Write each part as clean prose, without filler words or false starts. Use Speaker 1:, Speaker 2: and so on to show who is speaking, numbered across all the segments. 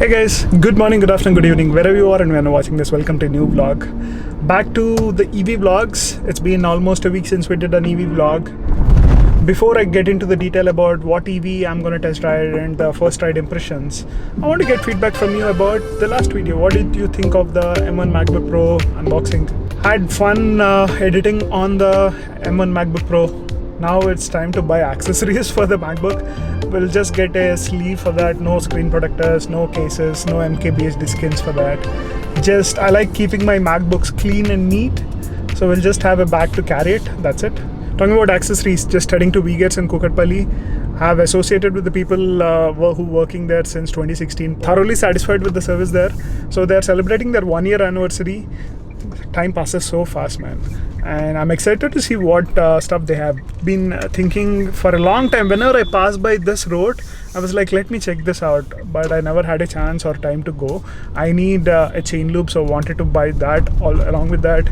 Speaker 1: Hey guys, good morning, good afternoon, good evening, wherever you are and when you're watching this, welcome to a new vlog. Back to the EV vlogs. It's been almost a week since we did an EV vlog. Before I get into the detail about what EV I'm going to test ride and the first ride impressions, I want to get feedback from you about the last video. What did you think of the M1 MacBook Pro unboxing? Had fun editing on the M1 MacBook Pro. Now it's time to buy accessories for the MacBook. We'll just get a sleeve for that, no screen protectors, no cases, no MKBHD skins for that. I like keeping my MacBooks clean and neat, so we'll just have a bag to carry it, that's it. Talking about accessories, just heading to V-Gears in Kukatpalli. Have associated with the people who working there since 2016. Thoroughly satisfied with the service there. So they're celebrating their 1-year anniversary. Time passes so fast, man, and I'm excited to see what stuff they have. Been thinking for a long time. Whenever I pass by this road, I was like, let me check this out, but I never had a chance or time to go. I need a chain loop, so wanted to buy that. Along with that,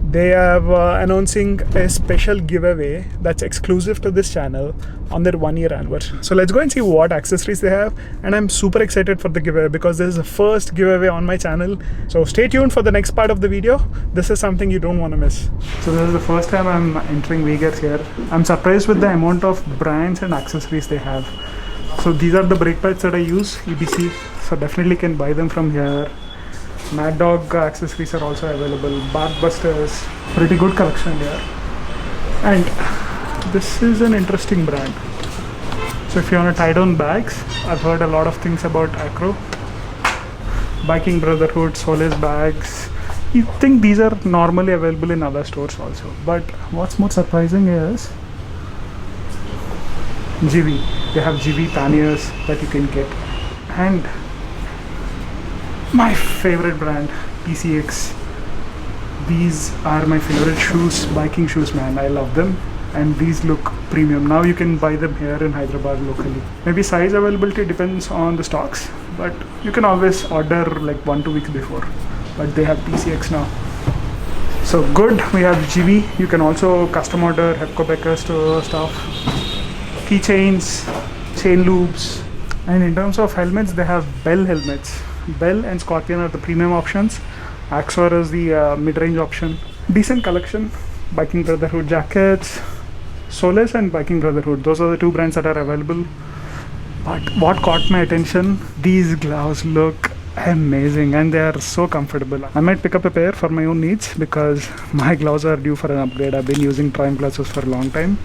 Speaker 1: they have announcing a special giveaway that's exclusive to this channel on their 1-year anniversary. So let's go and see what accessories they have, and I'm super excited for the giveaway because this is the first giveaway on my channel. So stay tuned for the next part of the video. This is something you don't want to miss. So this is the first time I'm entering V-Gears here. I'm surprised with the amount of brands and accessories they have. So these are the brake pads that I use, EBC, so definitely can buy them from here. Mad Dog accessories are also available. Barkbusters, pretty good collection here. And this is an interesting brand. So if you want to tie down bags, I've heard a lot of things about Acro. Biking Brotherhood, Solace bags. You think these are normally available in other stores also. But what's more surprising is GV. They have GV panniers that you can get. And my favorite brand, PCX. These are my favorite shoes, biking shoes, man. I love them, and these look premium. Now you can buy them here in Hyderabad locally. Maybe size availability depends on the stocks, but you can always order like 1-2 weeks before. But they have PCX now. So good, we have GV. You can also custom order Hepco Becker stuff, keychains, chain loops. And in terms of helmets, they have Bell helmets. Bell and Scorpion are the premium options. Axor is the mid-range option. Decent collection. Biking Brotherhood jackets, Solace and Biking Brotherhood. Those are the two brands that are available. But what caught my attention, these gloves look amazing and they are so comfortable. I might pick up a pair for my own needs because my gloves are due for an upgrade. I've been using Triumph glasses for a long time.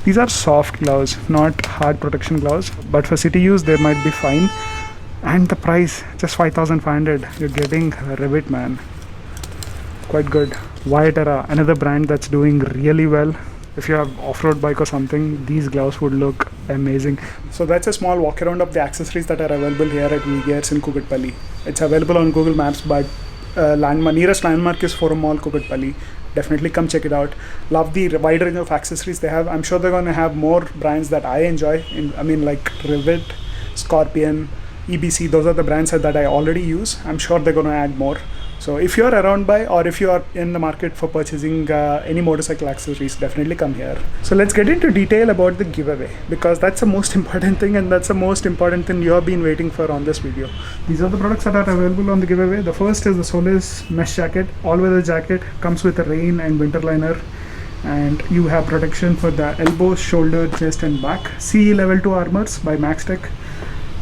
Speaker 1: These are soft gloves, not hard protection gloves, but for city use they might be fine. And the price, just 5,500. You're getting Revit, man. Quite good. Vyaterra, another brand that's doing really well. If you have off-road bike or something, these gloves would look amazing. So that's a small walk around of the accessories that are available here at V-Gears in Kukatpalli. It's available on Google Maps, but nearest landmark is Forum Mall, Kukatpalli. Definitely come check it out. Love the wide range of accessories they have. I'm sure they're going to have more brands that I enjoy. Like Revit, Scorpion, EBC, those are the brands that I already use. I'm sure they're going to add more. So if you're around by or if you are in the market for purchasing any motorcycle accessories, definitely come here. So let's get into detail about the giveaway because that's the most important thing, and that's the most important thing you have been waiting for on this video. These are the products that are available on the giveaway. The first is the Solace mesh jacket, all-weather jacket, comes with a rain and winter liner. And you have protection for the elbows, shoulder, chest and back. CE level 2 armors by Maxtech.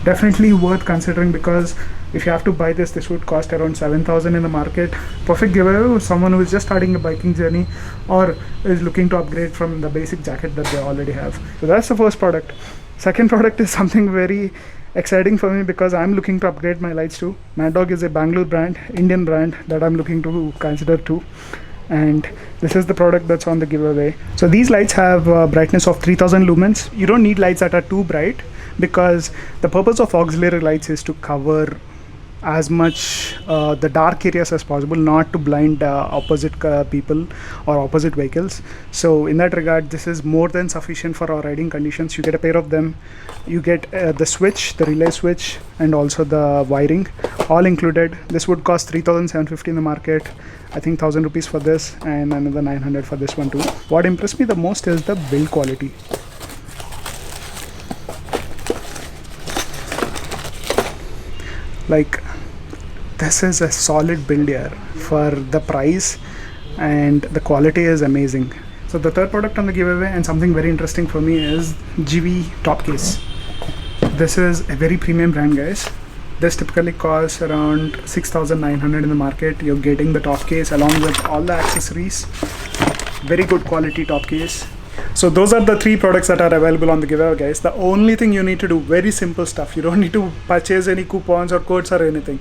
Speaker 1: Definitely worth considering because if you have to buy this would cost around 7,000 in the market. Perfect giveaway for someone who is just starting a biking journey or is looking to upgrade from the basic jacket that they already have. So that's the first product. Second product is something very exciting for me because I'm looking to upgrade my lights too. Mad Dog is a Bangalore brand, Indian brand that I'm looking to consider too. And this is the product that's on the giveaway. So these lights have a brightness of 3000 lumens. You don't need lights that are too bright because the purpose of auxiliary lights is to cover as much the dark areas as possible, not to blind opposite people or opposite vehicles. So in that regard, this is more than sufficient for our riding conditions. You get a pair of them, you get the switch, the relay switch, and also the wiring all included. This would cost 3,750 in the market. I think 1,000 rupees for this and another 900 for this one too. What impressed me the most is the build quality. Like, this is a solid build here for the price, and the quality is amazing. So the third product on the giveaway, and something very interesting for me, is GV top case. This is a very premium brand, guys. This typically costs around 6,900 in the market. You're getting the top case along with all the accessories. Very good quality top case. So those are the three products that are available on the giveaway, guys. The only thing you need to do, very simple stuff. You don't need to purchase any coupons or codes or anything.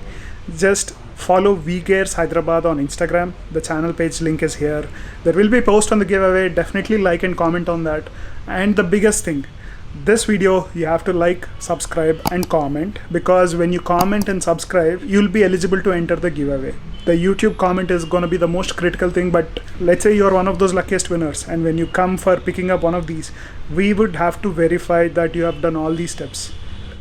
Speaker 1: Just follow VGears Hyderabad on Instagram. The channel page link is here. There will be a post on the giveaway. Definitely like and comment on that. And the biggest thing, this video you have to like, subscribe and comment, because when you comment and subscribe, you'll be eligible to enter the giveaway. The YouTube comment is going to be the most critical thing, but let's say you're one of those luckiest winners, and when you come for picking up one of these, we would have to verify that you have done all these steps.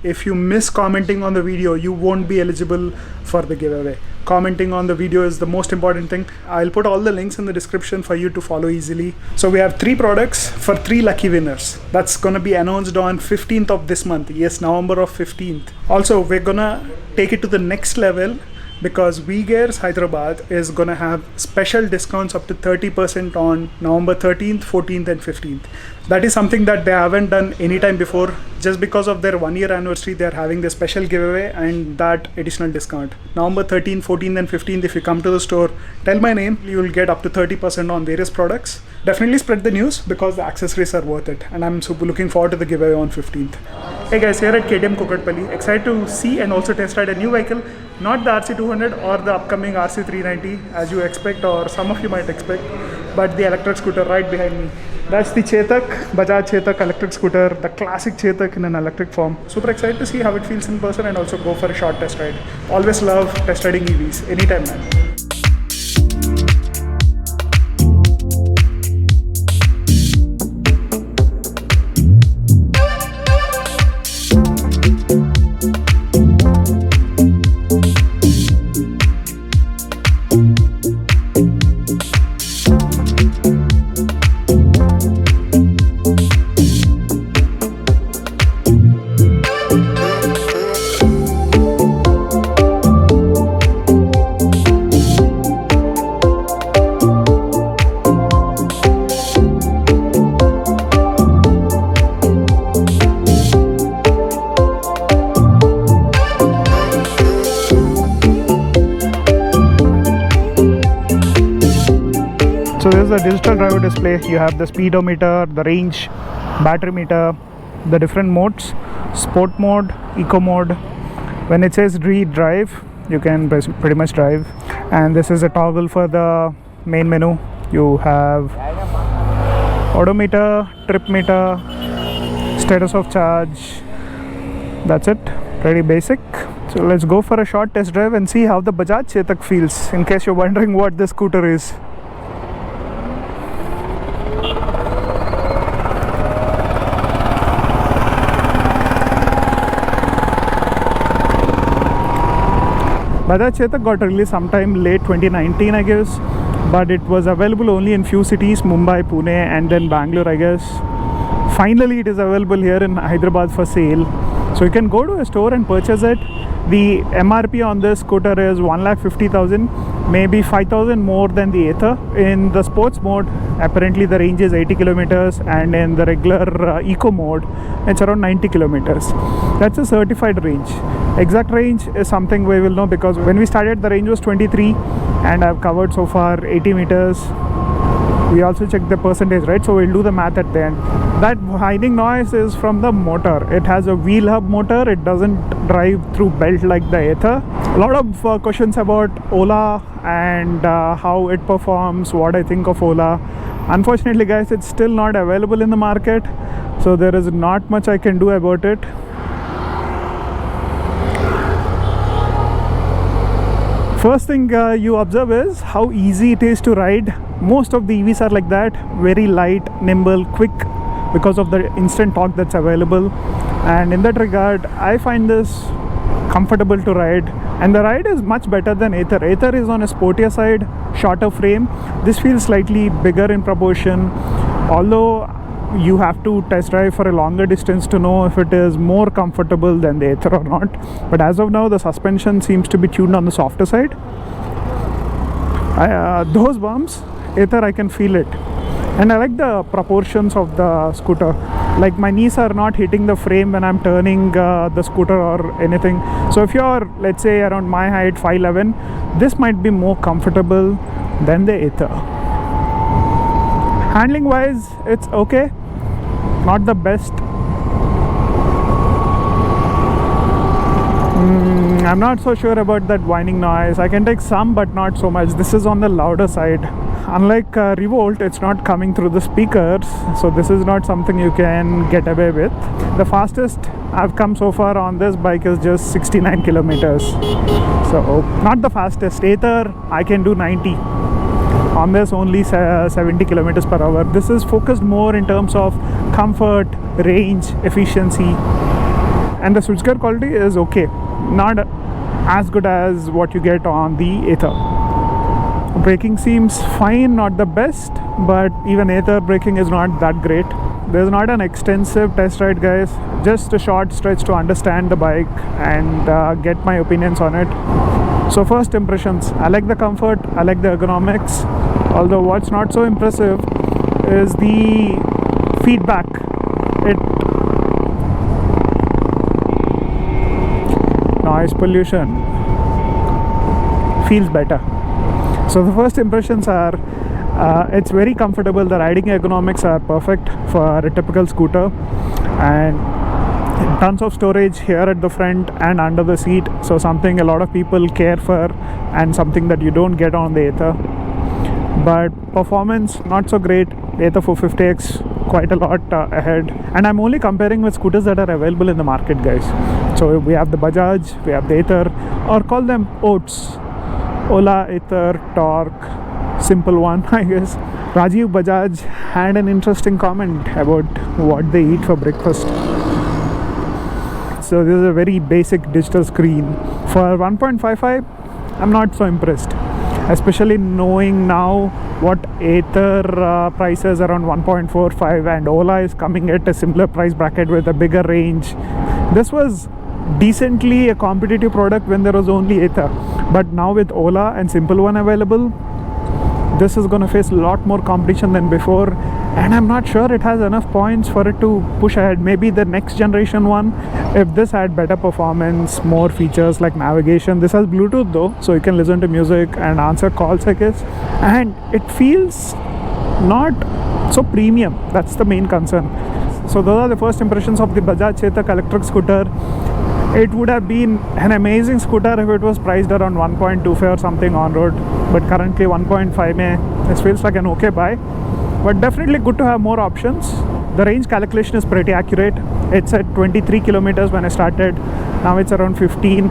Speaker 1: If you miss commenting on the video, you won't be eligible for the giveaway. Commenting on the video is the most important thing. I'll put all the links in the description for you to follow easily. So we have 3 products for 3 lucky winners. That's gonna be announced on 15th of this month. Yes, November of 15th. Also, we're gonna take it to the next level, because VGears Hyderabad is gonna have special discounts up to 30% on November 13th, 14th and 15th. That is something that they haven't done anytime before. Just because of their 1-year anniversary, they're having the special giveaway and that additional discount. November 13th, 14th and 15th, if you come to the store, tell my name, you will get up to 30% on various products. Definitely spread the news, because the accessories are worth it, and I'm super looking forward to the giveaway on 15th. Hey guys, here at KTM Kukatpalli, excited to see and also test ride a new vehicle, not the RC200 or the upcoming RC390 as you expect, or some of you might expect, but the electric scooter right behind me. That's the Chetak, Bajaj Chetak electric scooter, the classic Chetak in an electric form. Super excited to see how it feels in person and also go for a short test ride. Always love test riding EVs, anytime man. So this is the digital driver display. You have the speedometer, the range, battery meter, the different modes, sport mode, eco mode. When it says drive, you can pretty much drive. And this is a toggle for the main menu. You have odometer, trip meter, status of charge. That's it, pretty basic. So let's go for a short test drive and see how the Bajaj Chetak feels, in case you're wondering what this scooter is. Bajaj Chetak got released sometime late 2019, I guess, but it was available only in few cities, Mumbai, Pune and then Bangalore, I guess. Finally it is available here in Hyderabad for sale, so you can go to a store and purchase it. The MRP on this scooter is 1,50,000, maybe 5,000 more than the Ather. In the sports mode, apparently the range is 80 kilometers, and in the regular eco mode, it's around 90 kilometers. That's a certified range. Exact range is something we will know, because when we started the range was 23 and I've covered so far 80 meters. We also checked the percentage, right? So we'll do the math at the end. That whining noise is from the motor. It has a wheel hub motor. It doesn't drive through belt like the Ather. A lot of questions about Ola and how it performs, what I think of Ola. Unfortunately guys, it's still not available in the market, so there is not much I can do about it. First thing you observe is how easy it is to ride. Most of the EVs are like that, very light, nimble, quick, because of the instant torque that's available. And in that regard, I find this comfortable to ride, and the ride is much better than Ather. Ather is on a sportier side, shorter frame. This feels slightly bigger in proportion, although you have to test drive for a longer distance to know if it is more comfortable than the Ather or not. But as of now, the suspension seems to be tuned on the softer side. Those bumps, Ather, I can feel it. And I like the proportions of the scooter. Like my knees are not hitting the frame when I'm turning the scooter or anything. So if you're, let's say, around my height, 5'11", this might be more comfortable than the Ather. Handling wise, it's okay. Not the best. I'm not so sure about that whining noise. I can take some, but not so much. This is on the louder side. Unlike Revolt, it's not coming through the speakers, so this is not something you can get away with. The fastest I've come so far on this bike is just 69 kilometers. So not the fastest. Ather, I can do 90. On this, only 70 kilometers per hour. This is focused more in terms of comfort, range, efficiency, and the switchgear quality is okay. Not as good as what you get on the Ather. Braking seems fine, not the best, but even Ather braking is not that great. There's not an extensive test ride, guys. Just a short stretch to understand the bike and get my opinions on it. So first impressions, I like the comfort, I like the ergonomics. Although what's not so impressive is the feedback. Noise pollution feels better. So the first impressions are, it's very comfortable. The riding ergonomics are perfect for a typical scooter, and tons of storage here at the front and under the seat. So something a lot of people care for, and something that you don't get on the Ather. But performance not so great. Ather 450X quite a lot ahead, and I'm only comparing with scooters that are available in the market, guys. So we have the Bajaj, we have the Ather, or call them Oats. Ola, Ather, Torque, simple one, I guess. Rajiv Bajaj had an interesting comment about what they eat for breakfast. So this is a very basic digital screen. For 1.55, I'm not so impressed. Especially knowing now what Ather prices around 1.45 and Ola is coming at a similar price bracket with a bigger range. This was decently a competitive product when there was only Ather. But now with Ola and Simple One available, this is going to face a lot more competition than before, and I'm not sure it has enough points for it to push ahead. Maybe the next generation one, if this had better performance, more features like navigation. This has Bluetooth though, so you can listen to music and answer calls, I guess. And it feels not so premium. That's the main concern. So those are the first impressions of the Bajaj Chetak electric scooter. It would have been an amazing scooter if it was priced around 1.25 or something on road, but currently 1.5 this feels like an okay buy. But definitely good to have more options. The range calculation is pretty accurate. It's at 23 kilometers when I started. Now it's around 15.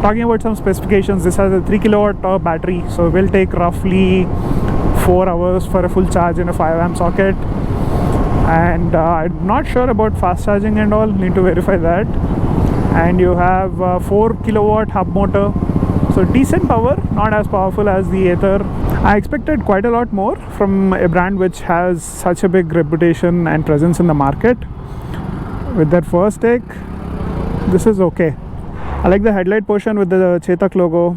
Speaker 1: Talking about some specifications, this has a 3 kilowatt battery, so it will take roughly 4 hours for a full charge in a 5 amp socket. And I'm not sure about fast charging and all, need to verify that. And you have a 4 kilowatt hub motor, so decent power, not as powerful as the Ather. I expected quite a lot more from a brand which has such a big reputation and presence in the market. With that first take, this is okay. I like the headlight portion with the Chetak logo.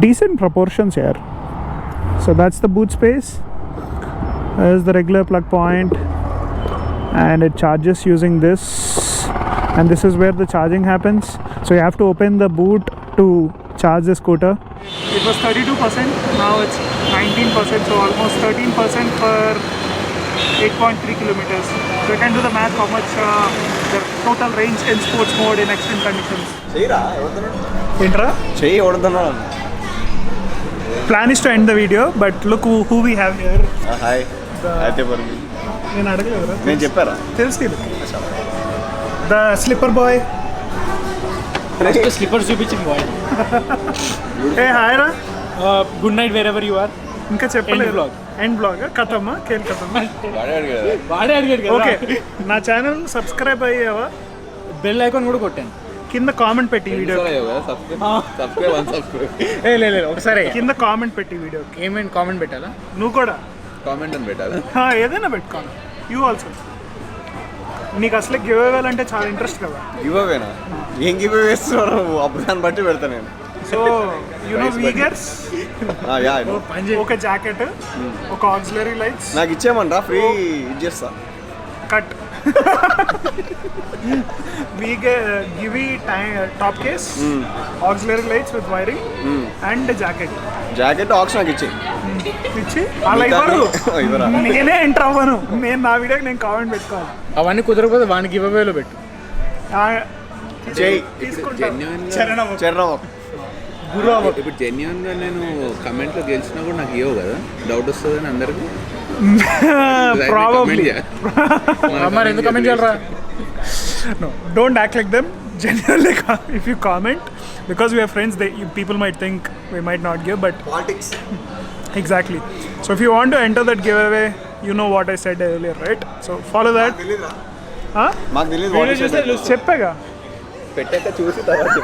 Speaker 1: Decent proportions here. So that's the boot space. There's the regular plug point, and it charges using this. And this is where the charging happens. So you have to open the boot to charge the scooter. It was 32%, now it's 19%, so almost 13% for 8.3 kilometers. So you can do the math how much the total range in sports mode in extreme conditions. Plan is to end the video, but look who we have here.
Speaker 2: Hi.
Speaker 1: The slipper boy.
Speaker 3: The slippers చూపించింది boy.
Speaker 1: Hey, hi ra.
Speaker 3: Good night wherever you are.
Speaker 1: ఇంకా చెప్పలేదు.
Speaker 3: End vlog.
Speaker 1: కథమ్మా Khel కథమ్మా.
Speaker 3: వాడే అడిగాడు కదా.
Speaker 1: Okay, నా channel subscribe అయ్యావా?
Speaker 3: Bell icon కూడా కొట్టాను.
Speaker 1: కింద కామెంట్ పెట్టి వీడియో.
Speaker 3: లేదు ఒకసారి
Speaker 1: కింద కామెంట్ పెట్టి వీడియో.
Speaker 3: ఏమైనా కామెంట్ పెట్టాలా?
Speaker 1: నువ్వు కూడా
Speaker 2: కామెంట్ అని పెట్టాలా?
Speaker 1: ఏదైనా పెట్టుకోను. You also. నీకు అసలే గివ్ అవ్వాలంటే చాలా ఇంట్రెస్ట్ కదా.
Speaker 2: గివ్ అవేనా? ఏం గివ్ అవే వేస్తున్నారు? అప్పుడు దాన్ని బట్టి పెడతా నేను.
Speaker 1: సో యూనో వీగర్స్
Speaker 2: యా
Speaker 1: ఒక జాకెట్, ఒక ఆక్సిలరీ లైట్స్
Speaker 2: నాకు ఇచ్చేయమంటా, ఫ్రీ ఇచ్చేస్తా.
Speaker 1: కట్ Givi top case, auxiliary lights with wiring and jacket
Speaker 2: ఆక్స్ నాకు ఇచ్చేయి.
Speaker 1: ఇచ్చి అలా ఇవ్వరు, నేనే ఎంటర్ అవ్వను. నేను నా వీడియోకి నేను కామెంట్ పెట్టుకోవాలి.
Speaker 3: అవన్నీ కుదరకపోతే వానికి గివ్ అవేలో పెట్టు.
Speaker 2: చేయి
Speaker 3: తీసుకుంటా.
Speaker 4: గురు ఇప్పుడు జెన్యున్గా నేను కమెంట్లో గెలిచినా కూడా నాకు ఇవ్వవు కదా, డౌట్ వస్తుందని అందరికి.
Speaker 1: ప్రాబబ్లీ.
Speaker 3: మరి ఎందుకు కమెంట్ చేయాలరా?
Speaker 1: No, don't act like them. Genuinely, if you comment, because we are friends, people might think we might not give, but
Speaker 2: politics.
Speaker 1: exactly. So if you want to enter that giveaway, you know what I said earlier, right? So follow that.
Speaker 2: మాకు తెలియదు.
Speaker 1: చెప్పాగా.
Speaker 2: పెట్టాక చూసి తర్వాత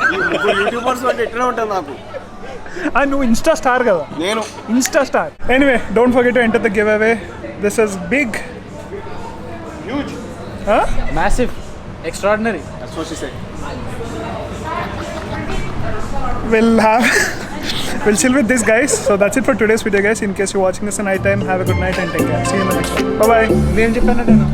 Speaker 2: YouTubers అంటే ఎట్లా ఉంటుంది నాకు.
Speaker 1: నువ్వు ఇన్స్టా స్టార్ కదా.
Speaker 2: నేను
Speaker 1: Insta star. Anyway, don't forget to enter the giveaway. This is big,
Speaker 2: huge,
Speaker 3: massive, extraordinary.
Speaker 2: that's what she said.
Speaker 1: We'll chill with this, guys. So that's it for today's video, guys. In case you're watching this in night time, have a good night and take care. See you in the next one. Bye bye.
Speaker 3: నేను చెప్పాను నేను